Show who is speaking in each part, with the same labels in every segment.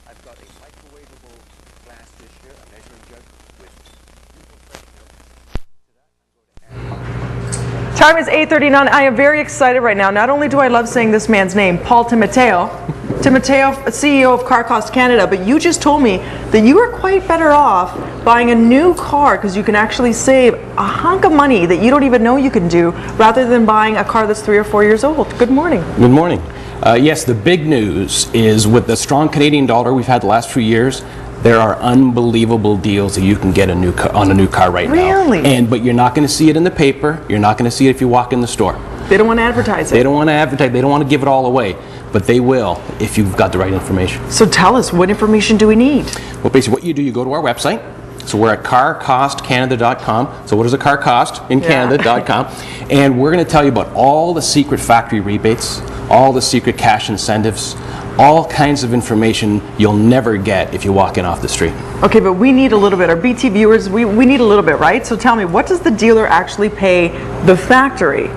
Speaker 1: I've got a microwavable glass dish here, a measuring jug with beautiful fresh milk.
Speaker 2: Time is 8:39. I am very excited right now. Not only do I love saying this man's name, Paul Timoteo, CEO of CarCostCanada, but you just told me that you are quite better off buying a new car because you can actually save a hunk of money that you don't even know you can do rather than buying a car that's 3 or 4 years old. Good morning.
Speaker 3: Good morning. Yes, the big news is with the strong Canadian dollar we've had the last few years, there are unbelievable deals that you can get on a new car right now.
Speaker 2: Really?
Speaker 3: But you're not going to see it in the paper. You're not going to see it if you walk in the store.
Speaker 2: They don't want to advertise it.
Speaker 3: They don't want to advertise. They don't want to give it all away. But they will if you've got the right information.
Speaker 2: So tell us, what information do we need?
Speaker 3: Well, basically what you do, you go to our website. So we're at CarCostCanada.com. So what does a car cost in Canada.com? And we're going to tell you about all the secret factory rebates, all the secret cash incentives, all kinds of information you'll never get if you walk in off the street.
Speaker 2: Okay, but we need a little bit. Our BT viewers, we need a little bit, right? So tell me, what does the dealer actually pay the factory?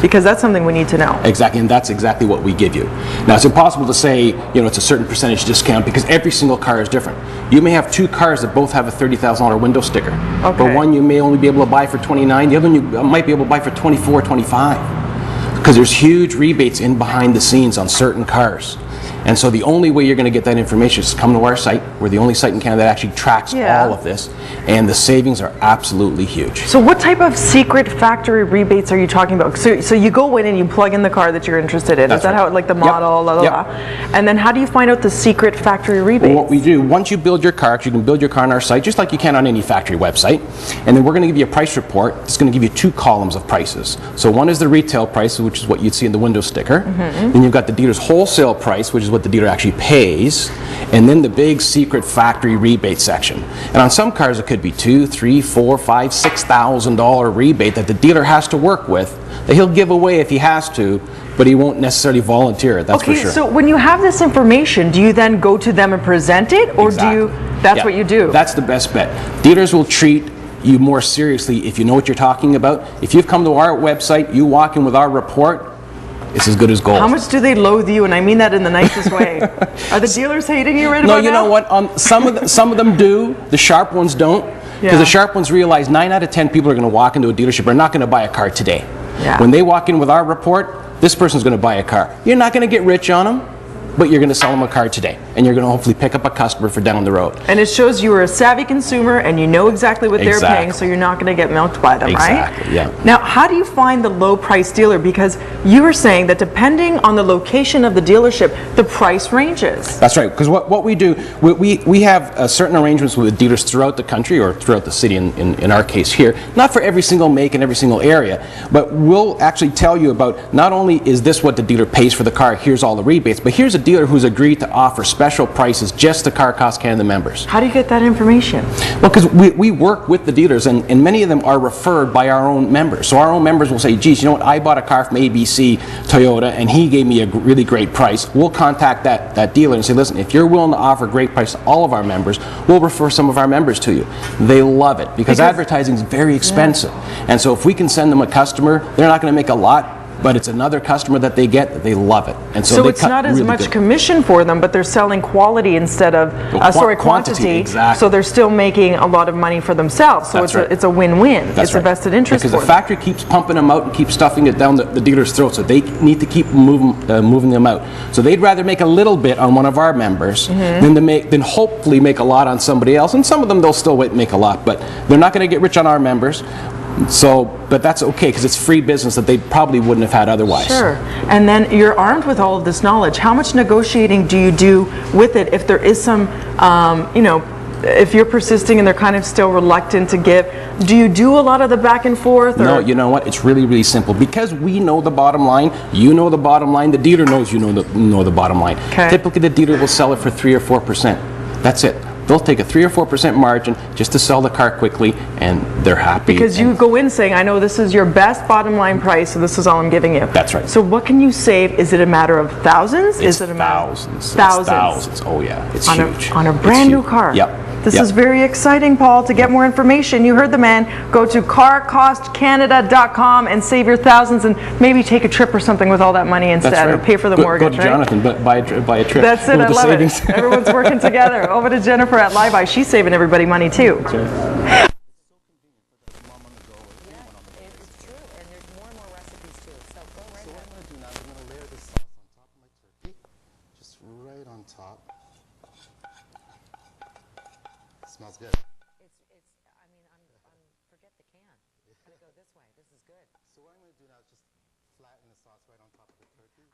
Speaker 2: Because that's something we need to know.
Speaker 3: Exactly, and that's exactly what we give you. Now, it's impossible to say, it's a certain percentage discount because every single car is different. You may have two cars that both have a $30,000 window sticker.
Speaker 2: Okay.
Speaker 3: But one you may only be able to buy for $29, the other one you might be able to buy for $24, $25. Because there's huge rebates in behind the scenes on certain cars. And so the only way you're going to get that information is to come to our site. We're the only site in Canada that actually tracks all of this. And the savings are absolutely huge.
Speaker 2: So what type of secret factory rebates are you talking about? So you go in and you plug in the car that you're interested in.
Speaker 3: That's
Speaker 2: Is that
Speaker 3: right.
Speaker 2: how, like the model, And then how do you find out the secret factory rebates?
Speaker 3: Well, what we do, once you build your car, you can build your car on our site just like you can on any factory website. And then we're going to give you a price report. It's going to give you two columns of prices. So one is the retail price, which is what you'd see in the window sticker. Then you've got the dealer's wholesale price, which is what the dealer actually pays, and then the big secret factory rebate section. And on some cars it could be $2,000, $3,000, $4,000, $5,000, $6,000 rebate that the dealer has to work with, that he'll give away if he has to, but he won't necessarily volunteer it, that's for sure.
Speaker 2: So when you have this information, do you then go to them and present it, or do you, that's what you do?
Speaker 3: That's the best bet. Dealers will treat you more seriously if you know what you're talking about. If you've come to our website, you walk in with our report, it's as good as gold.
Speaker 2: How much do they loathe you? And I mean that in the nicest way. Are the dealers hating you right about now?
Speaker 3: No, you know what? Some of them do. The sharp ones don't. Because the sharp ones realize 9 out of 10 people are going to walk into a dealership are not going to buy a car today. When they walk in with our report, this person's going to buy a car. You're not going to get rich on them, but you're going to sell them a car today. And you're going to hopefully pick up a customer for down the road.
Speaker 2: And it shows you are a savvy consumer and you know exactly what they're paying, so you're not going to get milked by them, right?
Speaker 3: Exactly, yeah.
Speaker 2: Now, how do you find the low price dealer? Because you were saying that depending on the location of the dealership, the price ranges.
Speaker 3: That's right, because what we do, we have certain arrangements with dealers throughout the country, or throughout the city in our case here, not for every single make and every single area, but we'll actually tell you about not only is this what the dealer pays for the car, here's all the rebates, but here's a dealer who's agreed to offer special prices just to CarCostCanada members.
Speaker 2: How do you get that information?
Speaker 3: Well, because we work with the dealers, and many of them are referred by our own members. So our own members will say, geez, you know what, I bought a car from ABC Toyota and he gave me a really great price. We'll contact that dealer and say, listen, if you're willing to offer a great price to all of our members, we'll refer some of our members to you. They love it because advertising is very expensive. And so if we can send them a customer, they're not going to make a lot, but it's another customer that they get that they love it. And so
Speaker 2: it's not as much commission for them, but they're selling quality instead of quantity.
Speaker 3: Exactly.
Speaker 2: So they're still making a lot of money for themselves. So it's a win-win. It's a vested interest
Speaker 3: because the factory keeps pumping them out and keeps stuffing it down the dealer's throat, so they need to keep moving them out. So they'd rather make a little bit on one of our members than hopefully make a lot on somebody else. And some of them they'll still make a lot, but they're not going to get rich on our members. So, but that's okay because it's free business that they probably wouldn't have had otherwise.
Speaker 2: Sure. And then you're armed with all of this knowledge. How much negotiating do you do with it if there is some, if you're persisting and they're kind of still reluctant to give? Do you do a lot of the back and forth? Or?
Speaker 3: No, you know what? It's really, really simple. Because we know the bottom line, you know the bottom line, the dealer knows you know the bottom line.
Speaker 2: Okay.
Speaker 3: Typically, the dealer will sell it for 3 or 4%. That's it. They'll take a 3 or 4% margin just to sell the car quickly, and they're happy.
Speaker 2: Because you go in saying, I know this is your best bottom line price, so this is all I'm giving you.
Speaker 3: That's right.
Speaker 2: So what can you save? Is it a matter of thousands?
Speaker 3: It's
Speaker 2: is it a
Speaker 3: thousands.
Speaker 2: Thousands.
Speaker 3: It's thousands. Oh yeah, it's huge.
Speaker 2: On a brand new car.
Speaker 3: Yep.
Speaker 2: This
Speaker 3: Yeah.
Speaker 2: is very exciting, Paul. To get more information, you heard the man. Go to CarCostCanada.com and save your thousands, and maybe take a trip or something with all that money instead,
Speaker 3: That's
Speaker 2: or
Speaker 3: right.
Speaker 2: pay for the
Speaker 3: Go
Speaker 2: mortgage.
Speaker 3: to
Speaker 2: right?
Speaker 3: Jonathan, but buy a trip.
Speaker 2: That's it.
Speaker 3: with
Speaker 2: I
Speaker 3: the
Speaker 2: love
Speaker 3: savings.
Speaker 2: it. Everyone's working together. Over to Jennifer at Live. She's saving everybody money too.
Speaker 3: That's right.
Speaker 4: It's true, and there's more and more recipes too. So go right
Speaker 5: So what
Speaker 4: ahead.
Speaker 5: I'm going to do now is I'm going to layer this sauce on top of my turkey, just right on top. Smells good.
Speaker 4: I mean, forget the can. Gotta go this way. This is good.
Speaker 5: So what I'm going to do now is just flatten the sauce right on top of the turkey.